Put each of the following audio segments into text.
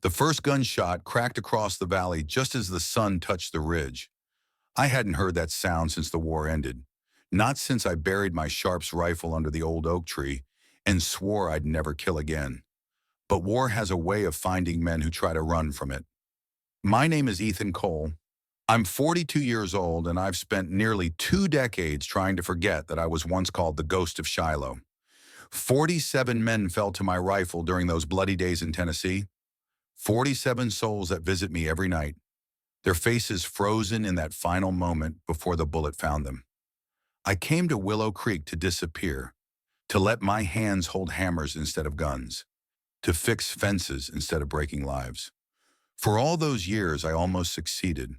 The first gunshot cracked across the valley just as the sun touched the ridge. I hadn't heard that sound since the war ended. Not since I buried my Sharps rifle under the old oak tree and swore I'd never kill again. But war has a way of finding men who try to run from it. My name is Ethan Cole. I'm 42 years old, and I've spent nearly 2 decades trying to forget that I was once called the Ghost of Shiloh. 47 men fell to my rifle during those bloody days in Tennessee. 47 souls that visit me every night, their faces frozen in that final moment before the bullet found them. I came to Willow Creek to disappear, to let my hands hold hammers instead of guns, to fix fences instead of breaking lives. For all those years, I almost succeeded.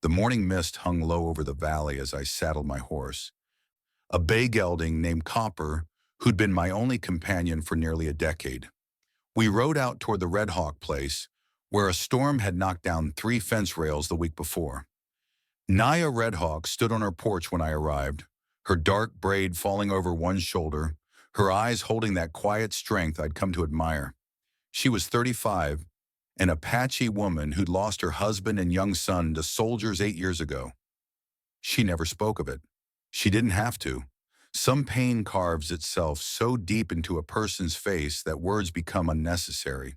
The morning mist hung low over the valley as I saddled my horse. A bay gelding named Copper, who'd been my only companion for nearly a decade. We rode out toward the Red Hawk place, where a storm had knocked down 3 fence rails the week before. Naya Red Hawk stood on her porch when I arrived, her dark braid falling over one shoulder, her eyes holding that quiet strength I'd come to admire. She was 35, an Apache woman who'd lost her husband and young son to soldiers 8 years ago. She never spoke of it. She didn't have to. Some pain carves itself so deep into a person's face that words become unnecessary.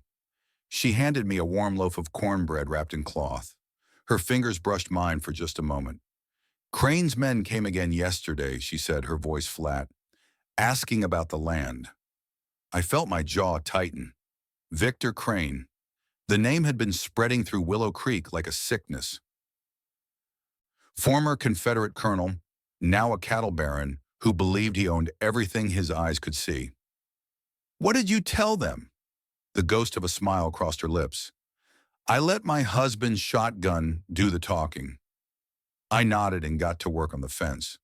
She handed me a warm loaf of cornbread wrapped in cloth. Her fingers brushed mine for just a moment. "Crane's men came again yesterday," she said, her voice flat, "asking about the land." I felt my jaw tighten. Victor Crane. The name had been spreading through Willow Creek like a sickness. Former Confederate colonel, now a cattle baron, who believed he owned everything his eyes could see. "What did you tell them?" The ghost of a smile crossed her lips. "I let my husband's shotgun do the talking." I nodded and got to work on the fence.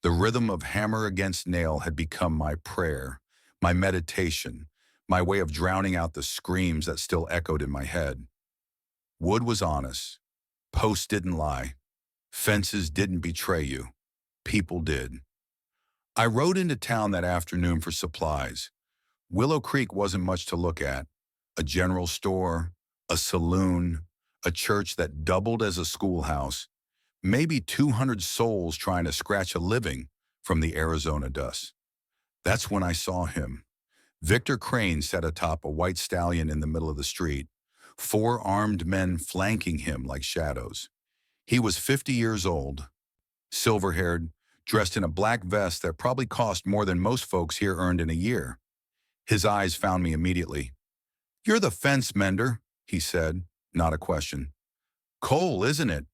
The rhythm of hammer against nail had become my prayer, my meditation, my way of drowning out the screams that still echoed in my head. Wood was honest. Posts didn't lie. Fences didn't betray you. People did. I rode into town that afternoon for supplies. Willow Creek wasn't much to look at. A general store, a saloon, a church that doubled as a schoolhouse, maybe 200 souls trying to scratch a living from the Arizona dust. That's when I saw him. Victor Crane sat atop a white stallion in the middle of the street, 4 armed men flanking him like shadows. He was 50 years old, silver-haired, dressed in a black vest that probably cost more than most folks here earned in a year. His eyes found me immediately. "You're the fence mender," he said, not a question. "Cole, isn't it?"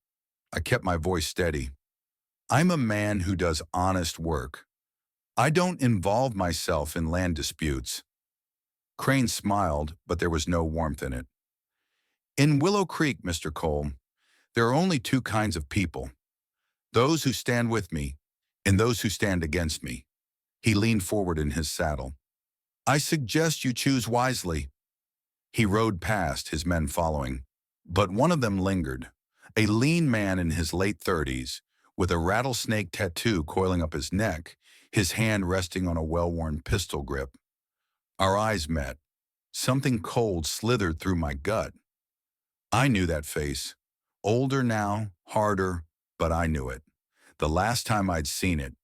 I kept my voice steady. "I'm a man who does honest work. I don't involve myself in land disputes." Crane smiled, but there was no warmth in it. "In Willow Creek, Mr. Cole, there are only 2 kinds of people. Those who stand with me and those who stand against me." He leaned forward in his saddle. "I suggest you choose wisely." He rode past, his men following, but one of them lingered, a lean man in his late 30s, with a rattlesnake tattoo coiling up his neck, his hand resting on a well-worn pistol grip. Our eyes met. Something cold slithered through my gut. I knew that face. Older now, harder, but I knew it. The last time I'd seen it.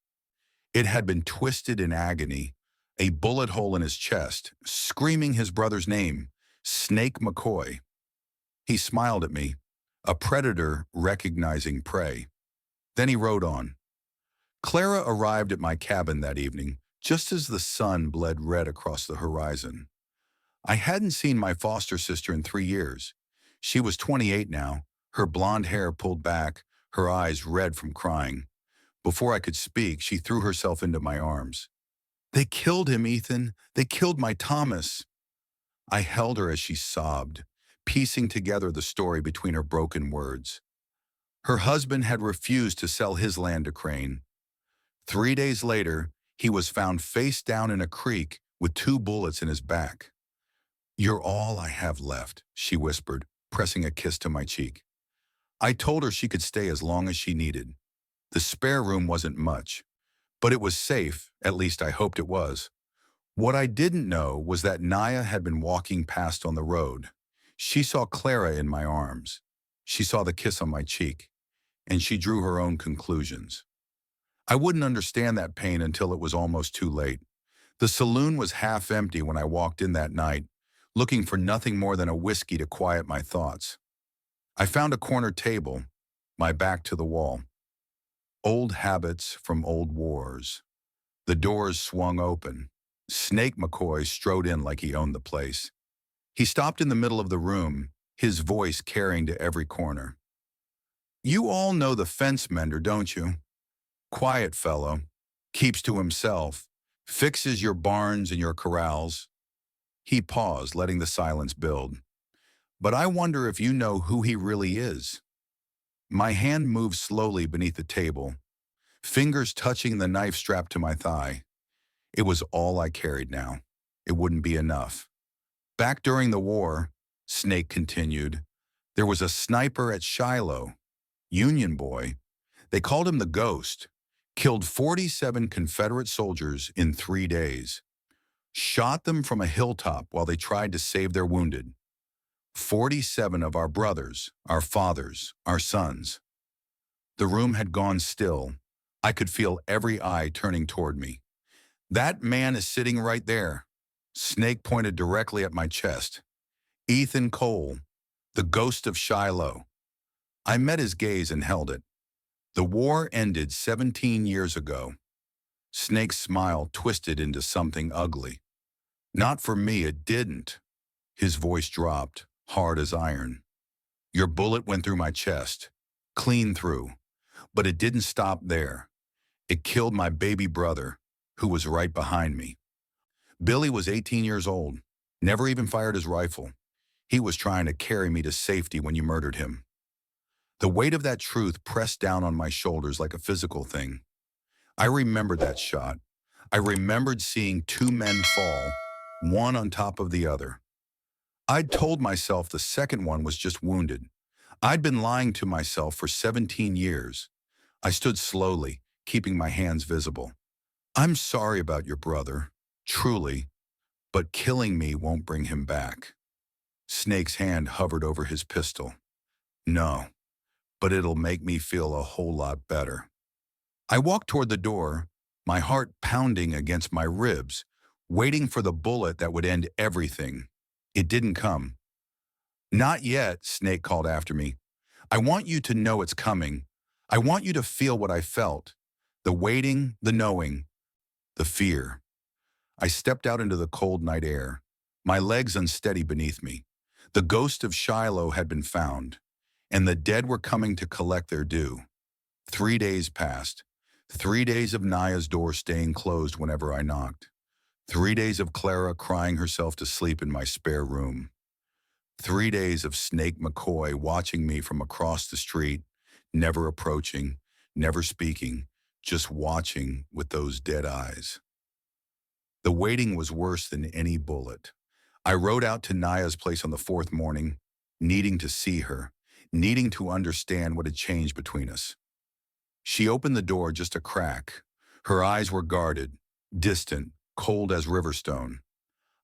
It had been twisted in agony, a bullet hole in his chest, screaming his brother's name, Snake McCoy. He smiled at me, a predator recognizing prey. Then he rode on. Clara arrived at my cabin that evening, just as the sun bled red across the horizon. I hadn't seen my foster sister in 3 years. She was 28 now, her blonde hair pulled back, her eyes red from crying. Before I could speak, she threw herself into my arms. "They killed him, Ethan. They killed my Thomas." I held her as she sobbed, piecing together the story between her broken words. Her husband had refused to sell his land to Crane. 3 days later, he was found face down in a creek with 2 bullets in his back. "You're all I have left," she whispered, pressing a kiss to my cheek. I told her she could stay as long as she needed. The spare room wasn't much, but it was safe, at least I hoped it was. What I didn't know was that Naya had been walking past on the road. She saw Clara in my arms. She saw the kiss on my cheek, and she drew her own conclusions. I wouldn't understand that pain until it was almost too late. The saloon was half empty when I walked in that night, looking for nothing more than a whiskey to quiet my thoughts. I found a corner table, my back to the wall. Old habits from old wars. The doors swung open. Snake McCoy strode in like he owned the place. He stopped in the middle of the room, his voice carrying to every corner. "You all know the fence mender, don't you? Quiet fellow, keeps to himself, fixes your barns and your corrals." He paused, letting the silence build. "But I wonder if you know who he really is." My hand moved slowly beneath the table, fingers touching the knife strapped to my thigh. It was all I carried now. It wouldn't be enough. "Back during the war," Snake continued, "there was a sniper at Shiloh, Union boy. They called him the Ghost. Killed 47 Confederate soldiers in 3 days. Shot them from a hilltop while they tried to save their wounded. 47 of our brothers, our fathers, our sons." The room had gone still. I could feel every eye turning toward me. "That man is sitting right there." Snake pointed directly at my chest. "Ethan Cole, the Ghost of Shiloh." I met his gaze and held it. "The war ended 17 years ago." Snake's smile twisted into something ugly. "Not for me, it didn't." His voice dropped, hard as iron. "Your bullet went through my chest, clean through. But it didn't stop there. It killed my baby brother, who was right behind me. Billy was 18 years old, never even fired his rifle. He was trying to carry me to safety when you murdered him." The weight of that truth pressed down on my shoulders like a physical thing. I remembered that shot. I remembered seeing two men fall, one on top of the other. I'd told myself the second one was just wounded. I'd been lying to myself for 17 years. I stood slowly, keeping my hands visible. "I'm sorry about your brother, truly, but killing me won't bring him back." Snake's hand hovered over his pistol. "No, but it'll make me feel a whole lot better." I walked toward the door, my heart pounding against my ribs, waiting for the bullet that would end everything. It didn't come. "Not yet," Snake called after me. "I want you to know it's coming. I want you to feel what I felt. The waiting, the knowing, the fear." I stepped out into the cold night air, my legs unsteady beneath me. The ghost of Shiloh had been found, and the dead were coming to collect their due. 3 days passed. 3 days of Naya's door staying closed whenever I knocked. 3 days of Clara crying herself to sleep in my spare room. 3 days of Snake McCoy watching me from across the street, never approaching, never speaking, just watching with those dead eyes. The waiting was worse than any bullet. I rode out to Naya's place on the 4th morning, needing to see her, needing to understand what had changed between us. She opened the door just a crack. Her eyes were guarded, distant, cold as riverstone.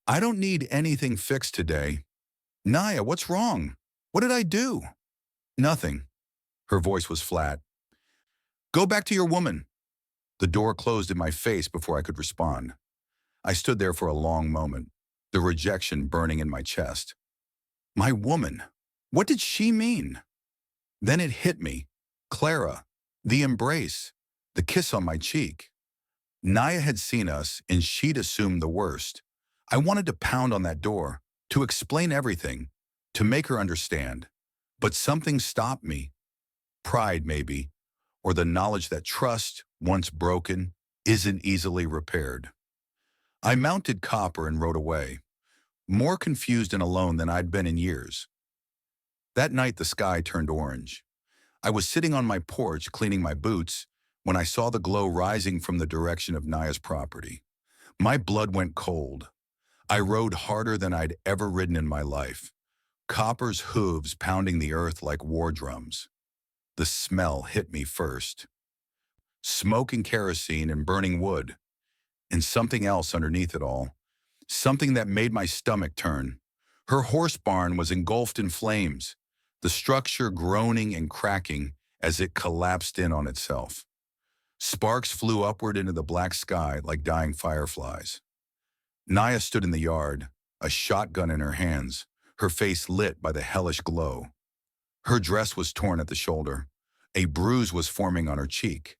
"I don't need anything fixed today." "Naya, what's wrong? What did I do?" "Nothing." Her voice was flat. "Go back to your woman." The door closed in my face before I could respond. I stood there for a long moment, the rejection burning in my chest. My woman. What did she mean? Then it hit me. Clara, the embrace, the kiss on my cheek. Naya had seen us, and she'd assumed the worst. I wanted to pound on that door, to explain everything, to make her understand. But something stopped me. Pride, maybe, or the knowledge that trust, once broken, isn't easily repaired. I mounted Copper and rode away, more confused and alone than I'd been in years. That night the sky turned orange. I was sitting on my porch cleaning my boots when I saw the glow rising from the direction of Naya's property. My blood went cold. I rode harder than I'd ever ridden in my life, Copper's hooves pounding the earth like war drums. The smell hit me first. Smoke and kerosene and burning wood, and something else underneath it all, something that made my stomach turn. Her horse barn was engulfed in flames, the structure groaning and cracking as it collapsed in on itself. Sparks flew upward into the black sky like dying fireflies. Naya stood in the yard, a shotgun in her hands, her face lit by the hellish glow. Her dress was torn at the shoulder. A bruise was forming on her cheek.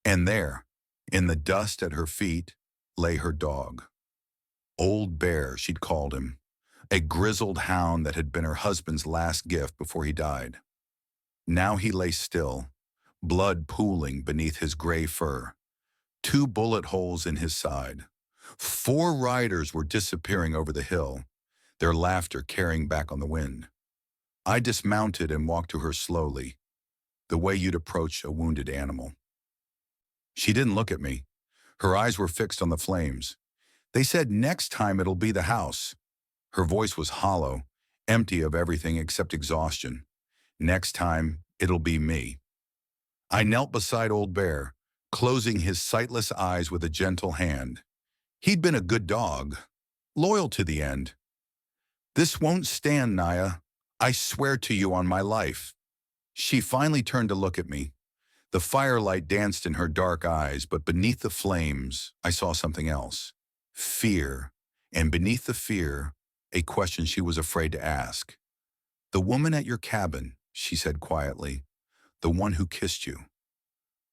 And there, in the dust at her feet, lay her dog. Old Bear, she'd called him, a grizzled hound that had been her husband's last gift before he died. Now he lay still, blood pooling beneath his gray fur, 2 bullet holes in his side. 4 riders were disappearing over the hill, their laughter carrying back on the wind. I dismounted and walked to her slowly, the way you'd approach a wounded animal. She didn't look at me. Her eyes were fixed on the flames. They said, "Next time it'll be the house." Her voice was hollow, empty of everything except exhaustion. "Next time, it'll be me." I knelt beside Old Bear, closing his sightless eyes with a gentle hand. He'd been a good dog, loyal to the end. "This won't stand, Naya. I swear to you on my life." She finally turned to look at me. The firelight danced in her dark eyes, but beneath the flames, I saw something else. Fear, and beneath the fear, a question she was afraid to ask. "The woman at your cabin," she said quietly, "the one who kissed you."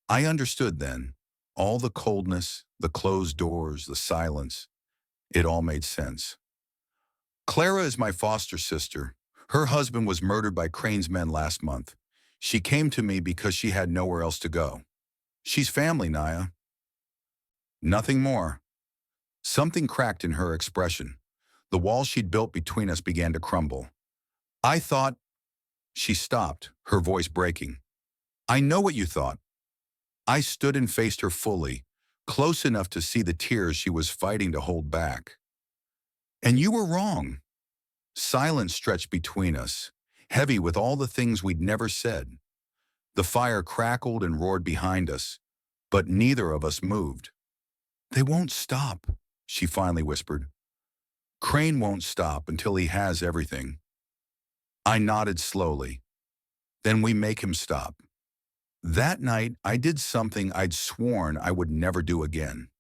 I understood then. All the coldness, the closed doors, the silence, it all made sense. Clara is my foster sister. Her husband was murdered by Crane's men last month. She came to me because she had nowhere else to go. She's family, Naya. Nothing more. Something cracked in her expression. The wall she'd built between us began to crumble. I thought... She stopped, her voice breaking. "I know what you thought." I stood and faced her fully, close enough to see the tears she was fighting to hold back. "And you were wrong." Silence stretched between us, heavy with all the things we'd never said. The fire crackled and roared behind us, but neither of us moved. "They won't stop," she finally whispered. "Crane won't stop until he has everything." I nodded slowly. "Then we make him stop." That night, I did something I'd sworn I would never do again.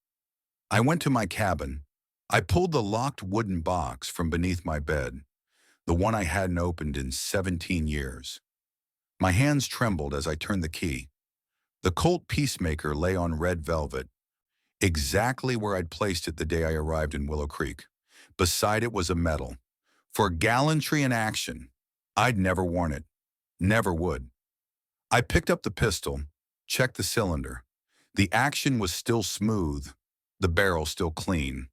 I went to my cabin. I pulled the locked wooden box from beneath my bed, the one I hadn't opened in 17 years. My hands trembled as I turned the key. The Colt Peacemaker lay on red velvet, exactly where I'd placed it the day I arrived in Willow Creek. Beside it was a medal. For gallantry in action. I'd never worn it. Never would. I picked up the pistol, checked the cylinder. The action was still smooth, the barrel still clean.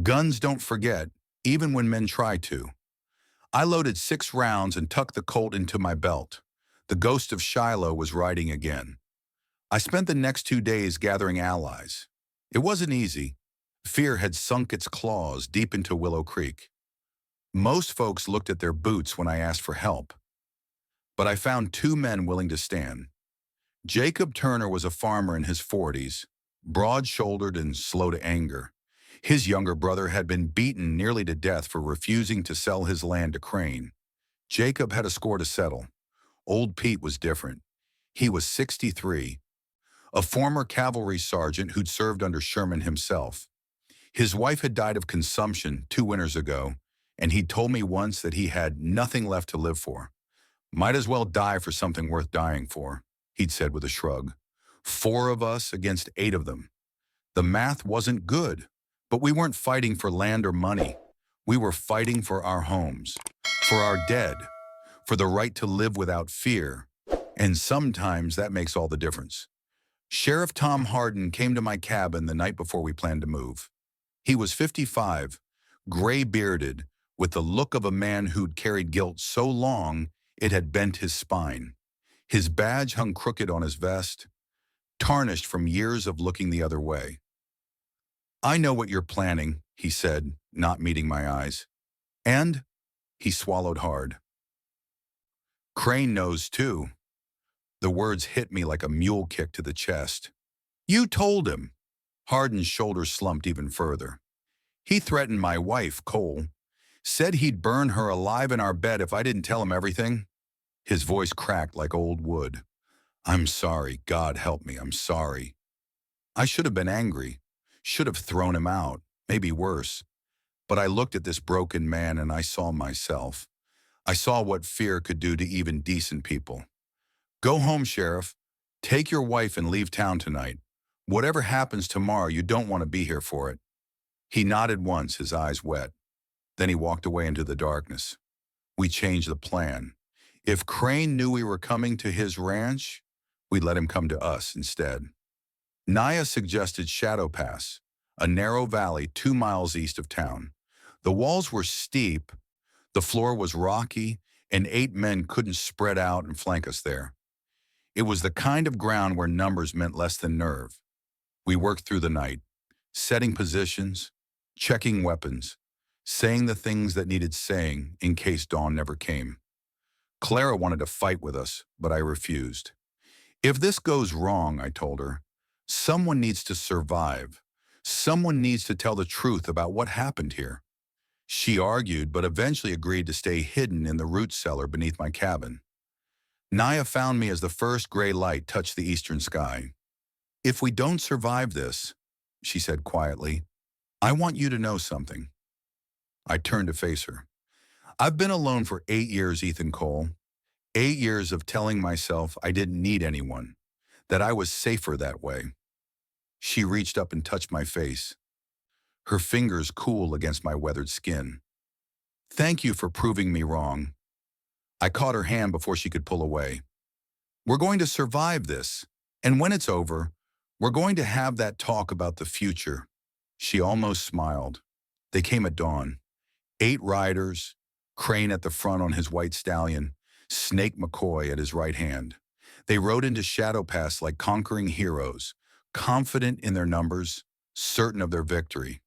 Guns don't forget, even when men try to. I loaded 6 rounds and tucked the Colt into my belt. The ghost of Shiloh was riding again. I spent the next 2 days gathering allies. It wasn't easy. Fear had sunk its claws deep into Willow Creek. Most folks looked at their boots when I asked for help. But I found 2 men willing to stand. Jacob Turner was a farmer in his 40s, broad-shouldered and slow to anger. His younger brother had been beaten nearly to death for refusing to sell his land to Crane. Jacob had a score to settle. Old Pete was different. He was 63, a former cavalry sergeant who'd served under Sherman himself. His wife had died of consumption 2 winters ago, and he'd told me once that he had nothing left to live for. "Might as well die for something worth dying for," he'd said with a shrug. 4 of us against 8 of them. The math wasn't good, but we weren't fighting for land or money. We were fighting for our homes, for our dead, for the right to live without fear. And sometimes that makes all the difference. Sheriff Tom Harden came to my cabin the night before we planned to move. He was 55, gray-bearded, with the look of a man who'd carried guilt so long it had bent his spine. His badge hung crooked on his vest, tarnished from years of looking the other way. "I know what you're planning," he said, not meeting my eyes. "And?" He swallowed hard. "Crane knows too." The words hit me like a mule kick to the chest. "You told him." Harden's shoulders slumped even further. "He threatened my wife, Cole. Said he'd burn her alive in our bed if I didn't tell him everything. His voice cracked like old wood. I'm sorry, God help me, I'm sorry. I should have been angry, should have thrown him out, maybe worse. But I looked at this broken man and I saw myself. I saw what fear could do to even decent people. Go home, Sheriff. Take your wife and leave town tonight. Whatever happens tomorrow, you don't want to be here for it. He nodded once, his eyes wet. Then he walked away into the darkness. We changed the plan. If Crane knew we were coming to his ranch, we'd let him come to us instead. Naya suggested Shadow Pass, a narrow valley 2 miles east of town. The walls were steep, the floor was rocky, and 8 men couldn't spread out and flank us there. It was the kind of ground where numbers meant less than nerve. We worked through the night, setting positions, checking weapons, saying the things that needed saying in case dawn never came. Clara wanted to fight with us, but I refused. If this goes wrong, I told her, someone needs to survive. Someone needs to tell the truth about what happened here. She argued, but eventually agreed to stay hidden in the root cellar beneath my cabin. Naya found me as the first gray light touched the eastern sky. If we don't survive this, she said quietly, I want you to know something. I turned to face her. I've been alone for 8 years, Ethan Cole. 8 years of telling myself I didn't need anyone, that I was safer that way. She reached up and touched my face, her fingers cool against my weathered skin. Thank you for proving me wrong. I caught her hand before she could pull away. We're going to survive this, and when it's over, we're going to have that talk about the future. She almost smiled. They came at dawn. 8 riders, Crane at the front on his white stallion, Snake McCoy at his right hand. They rode into Shadow Pass like conquering heroes, confident in their numbers, certain of their victory.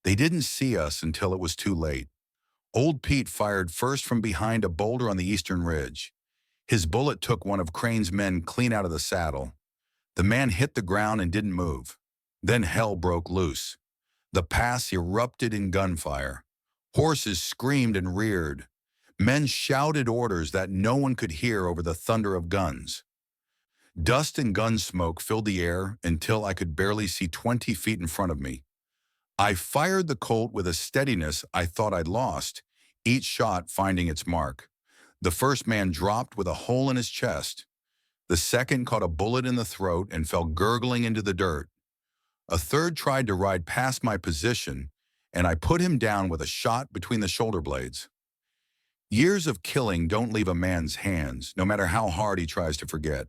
They didn't see us until it was too late. Old Pete fired first from behind a boulder on the eastern ridge. His bullet took one of Crane's men clean out of the saddle. The man hit the ground and didn't move. Then hell broke loose. The pass erupted in gunfire. Horses screamed and reared. Men shouted orders that no one could hear over the thunder of guns. Dust and gun smoke filled the air until I could barely see 20 feet in front of me. I fired the Colt with a steadiness I thought I'd lost, each shot finding its mark. The first man dropped with a hole in his chest. The second caught a bullet in the throat and fell gurgling into the dirt. A third tried to ride past my position, and I put him down with a shot between the shoulder blades. Years of killing don't leave a man's hands, no matter how hard he tries to forget.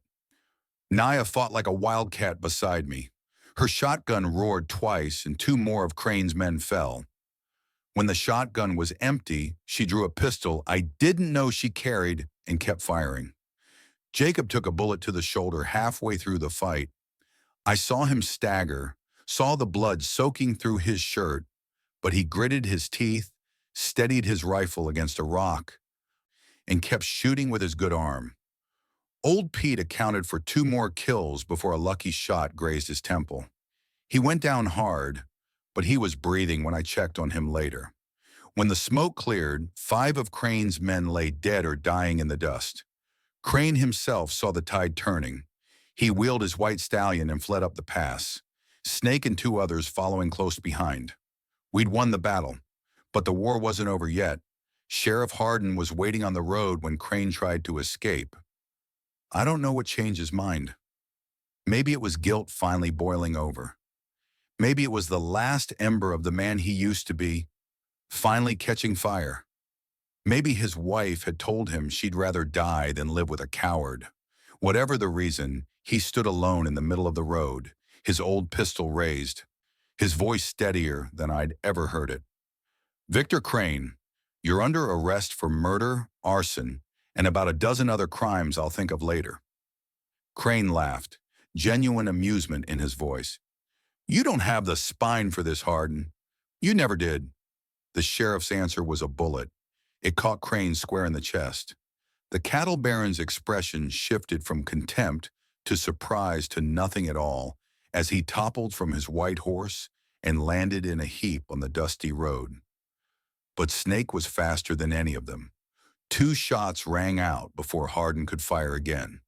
Naya fought like a wildcat beside me. Her shotgun roared twice, and 2 more of Crane's men fell. When the shotgun was empty, she drew a pistol I didn't know she carried and kept firing. Jacob took a bullet to the shoulder halfway through the fight. I saw him stagger, saw the blood soaking through his shirt, but he gritted his teeth, steadied his rifle against a rock, and kept shooting with his good arm. Old Pete accounted for 2 more kills before a lucky shot grazed his temple. He went down hard, but he was breathing when I checked on him later. When the smoke cleared, 5 of Crane's men lay dead or dying in the dust. Crane himself saw the tide turning. He wheeled his white stallion and fled up the pass, Snake and 2 others following close behind. We'd won the battle, but the war wasn't over yet. Sheriff Hardin was waiting on the road when Crane tried to escape. I don't know what changed his mind. Maybe it was guilt finally boiling over. Maybe it was the last ember of the man he used to be, finally catching fire. Maybe his wife had told him she'd rather die than live with a coward. Whatever the reason, he stood alone in the middle of the road, his old pistol raised, his voice steadier than I'd ever heard it. Victor Crane, you're under arrest for murder, arson, and about a dozen other crimes I'll think of later. Crane laughed, genuine amusement in his voice. You don't have the spine for this, Hardin. You never did. The sheriff's answer was a bullet. It caught Crane square in the chest. The cattle baron's expression shifted from contempt to surprise to nothing at all as he toppled from his white horse and landed in a heap on the dusty road. But Snake was faster than any of them. 2 shots rang out before Hardin could fire again.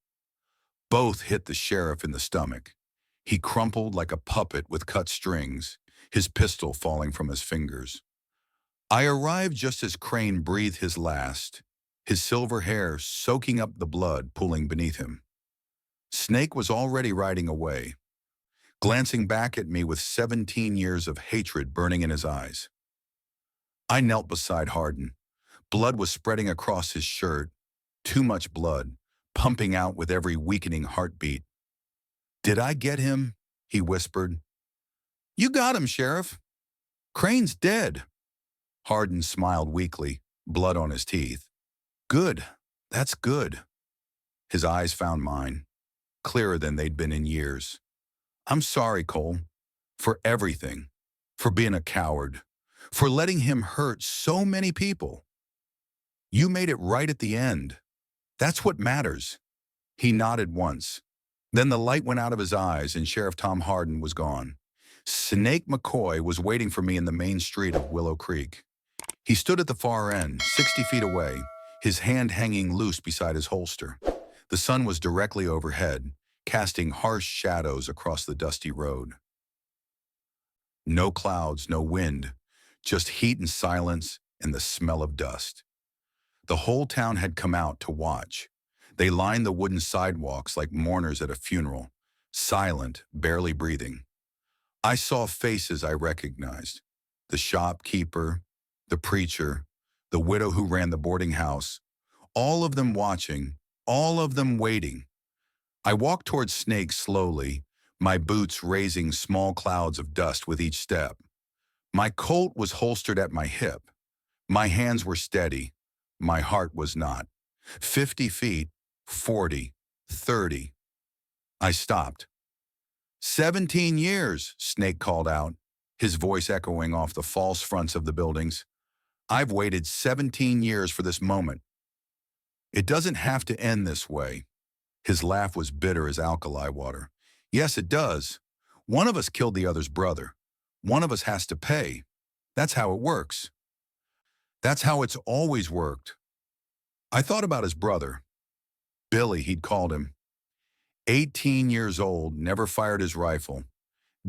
Both hit the sheriff in the stomach. He crumpled like a puppet with cut strings, his pistol falling from his fingers. I arrived just as Crane breathed his last, his silver hair soaking up the blood pooling beneath him. Snake was already riding away, glancing back at me with 17 years of hatred burning in his eyes. I knelt beside Hardin. Blood was spreading across his shirt, too much blood, pumping out with every weakening heartbeat. "Did I get him?" he whispered. "You got him, Sheriff. Crane's dead." Hardin smiled weakly, blood on his teeth. "Good. That's good." His eyes found mine, clearer than they'd been in years. "I'm sorry, Cole, for everything, for being a coward, for letting him hurt so many people. You made it right at the end. That's what matters." He nodded once. Then the light went out of his eyes and Sheriff Tom Hardin was gone. Snake McCoy was waiting for me in the main street of Willow Creek. He stood at the far end, 60 feet away, his hand hanging loose beside his holster. The sun was directly overhead, casting harsh shadows across the dusty road. No clouds, no wind, just heat and silence and the smell of dust. The whole town had come out to watch. They lined the wooden sidewalks like mourners at a funeral, silent, barely breathing. I saw faces I recognized: the shopkeeper, the preacher, the widow who ran the boarding house, all of them watching, all of them waiting. I walked towards Snake slowly, my boots raising small clouds of dust with each step. My Colt was holstered at my hip. My hands were steady. My heart was not. 50 feet, 40, 30. I stopped. 17 years, Snake called out, his voice echoing off the false fronts of the buildings. "I've waited 17 years for this moment. It doesn't have to end this way." His laugh was bitter as alkali water. "Yes, it does. One of us killed the other's brother. One of us has to pay. That's how it works. That's how it's always worked." I thought about his brother. Billy, he'd called him. 18 years old, never fired his rifle.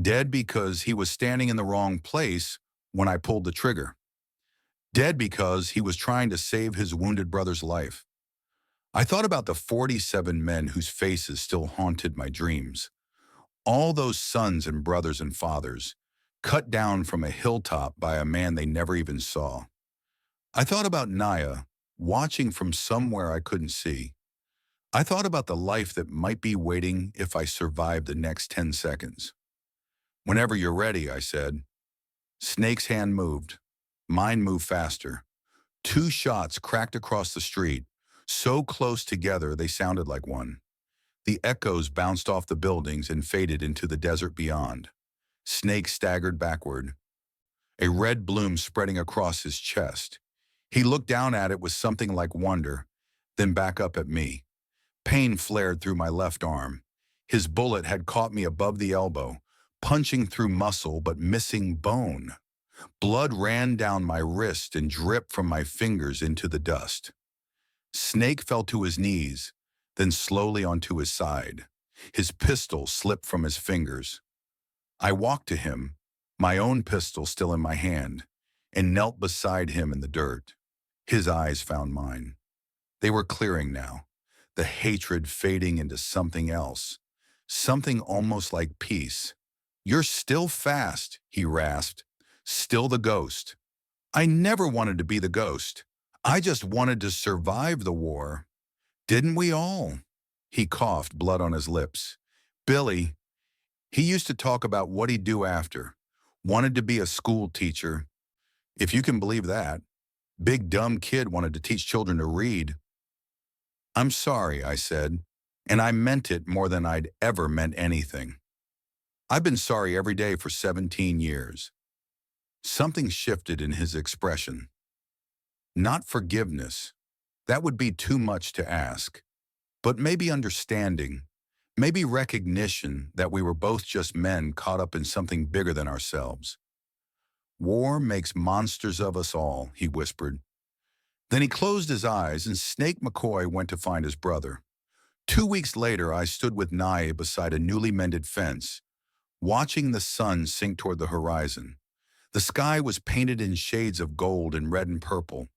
Dead because he was standing in the wrong place when I pulled the trigger. Dead because he was trying to save his wounded brother's life. I thought about the 47 men whose faces still haunted my dreams. All those sons and brothers and fathers, cut down from a hilltop by a man they never even saw. I thought about Naya, watching from somewhere I couldn't see. I thought about the life that might be waiting if I survived the next 10 seconds. "Whenever you're ready," I said. Snake's hand moved. Mine moved faster. 2 shots cracked across the street, so close together they sounded like one. The echoes bounced off the buildings and faded into the desert beyond. Snake staggered backward, a red bloom spreading across his chest. He looked down at it with something like wonder, then back up at me. Pain flared through my left arm. His bullet had caught me above the elbow, punching through muscle but missing bone. Blood ran down my wrist and dripped from my fingers into the dust. Snake fell to his knees, then slowly onto his side. His pistol slipped from his fingers. I walked to him, my own pistol still in my hand, and knelt beside him in the dirt. His eyes found mine. They were clearing now, the hatred fading into something else, something almost like peace. "You're still fast," he rasped, "still the ghost." I never wanted to be the ghost. I just wanted to survive the war. Didn't we all? He coughed, blood on his lips. Billy, he used to talk about what he'd do after. Wanted to be a school teacher, if you can believe that. Big dumb kid wanted to teach children to read. "I'm sorry," I said, and I meant it more than I'd ever meant anything. I've been sorry every day for 17 years. Something shifted in his expression. Not forgiveness. That would be too much to ask. But maybe understanding, maybe recognition that we were both just men caught up in something bigger than ourselves. War makes monsters of us all, he whispered. Then he closed his eyes and Snake McCoy went to find his brother. 2 weeks later, I stood with Naya beside a newly mended fence, watching the sun sink toward the horizon. The sky was painted in shades of gold and red and purple,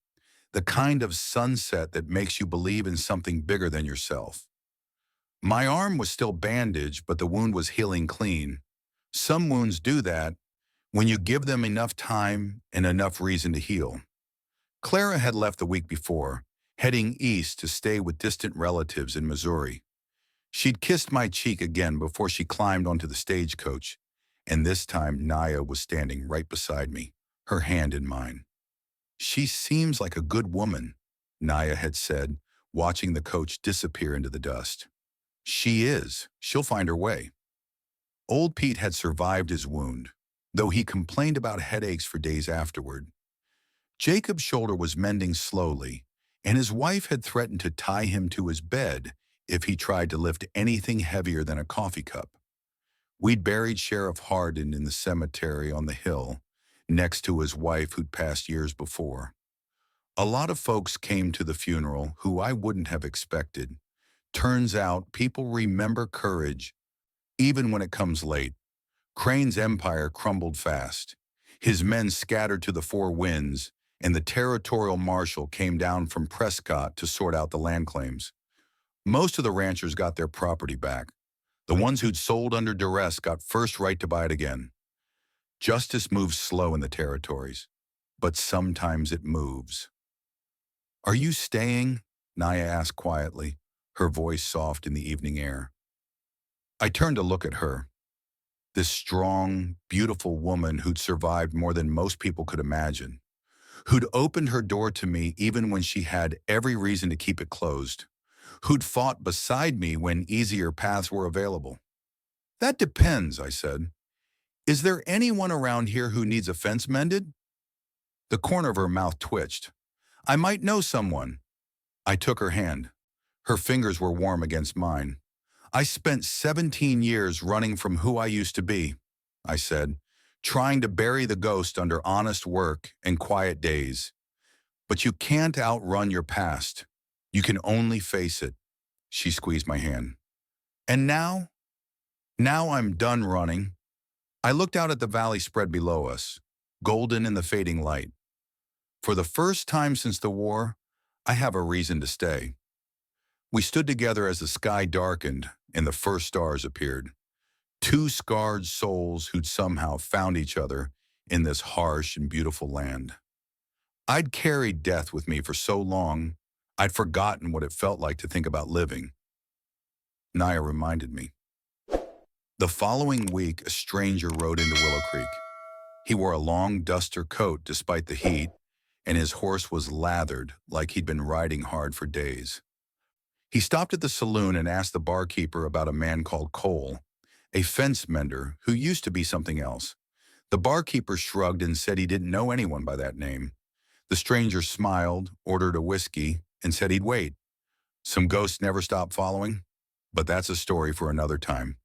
the kind of sunset that makes you believe in something bigger than yourself. My arm was still bandaged, but the wound was healing clean. Some wounds do that when you give them enough time and enough reason to heal. Clara had left the week before, heading east to stay with distant relatives in Missouri. She'd kissed my cheek again before she climbed onto the stagecoach, and this time Naya was standing right beside me, her hand in mine. She seems like a good woman, Naya had said, watching the coach disappear into the dust. She is. She'll find her way. Old Pete had survived his wound, though he complained about headaches for days afterward. Jacob's shoulder was mending slowly, and his wife had threatened to tie him to his bed if he tried to lift anything heavier than a coffee cup. We'd buried Sheriff Hardin in the cemetery on the hill, next to his wife who'd passed years before. A lot of folks came to the funeral who I wouldn't have expected. Turns out people remember courage, even when it comes late. Crane's empire crumbled fast. His men scattered to the four winds, and the territorial marshal came down from Prescott to sort out the land claims. Most of the ranchers got their property back. The ones who'd sold under duress got first right to buy it again. Justice moves slow in the territories, but sometimes it moves. "Are you staying?" Naya asked quietly, her voice soft in the evening air. I turned to look at her, this strong, beautiful woman who'd survived more than most people could imagine, who'd opened her door to me even when she had every reason to keep it closed, who'd fought beside me when easier paths were available. "That depends," I said. "Is there anyone around here who needs a fence mended?" The corner of her mouth twitched. "I might know someone." I took her hand. Her fingers were warm against mine. "I spent 17 years running from who I used to be," I said, "trying to bury the ghost under honest work and quiet days. But you can't outrun your past. You can only face it." She squeezed my hand. "And now? Now I'm done running." I looked out at the valley spread below us, golden in the fading light. For the first time since the war, I have a reason to stay. We stood together as the sky darkened and the first stars appeared. Two scarred souls who'd somehow found each other in this harsh and beautiful land. I'd carried death with me for so long, I'd forgotten what it felt like to think about living. Naya reminded me. The following week, a stranger rode into Willow Creek. He wore a long duster coat despite the heat, and his horse was lathered like he'd been riding hard for days. He stopped at the saloon and asked the barkeeper about a man called Cole, a fence mender who used to be something else. The barkeeper shrugged and said he didn't know anyone by that name. The stranger smiled, ordered a whiskey, and said he'd wait. Some ghosts never stop following, but that's a story for another time.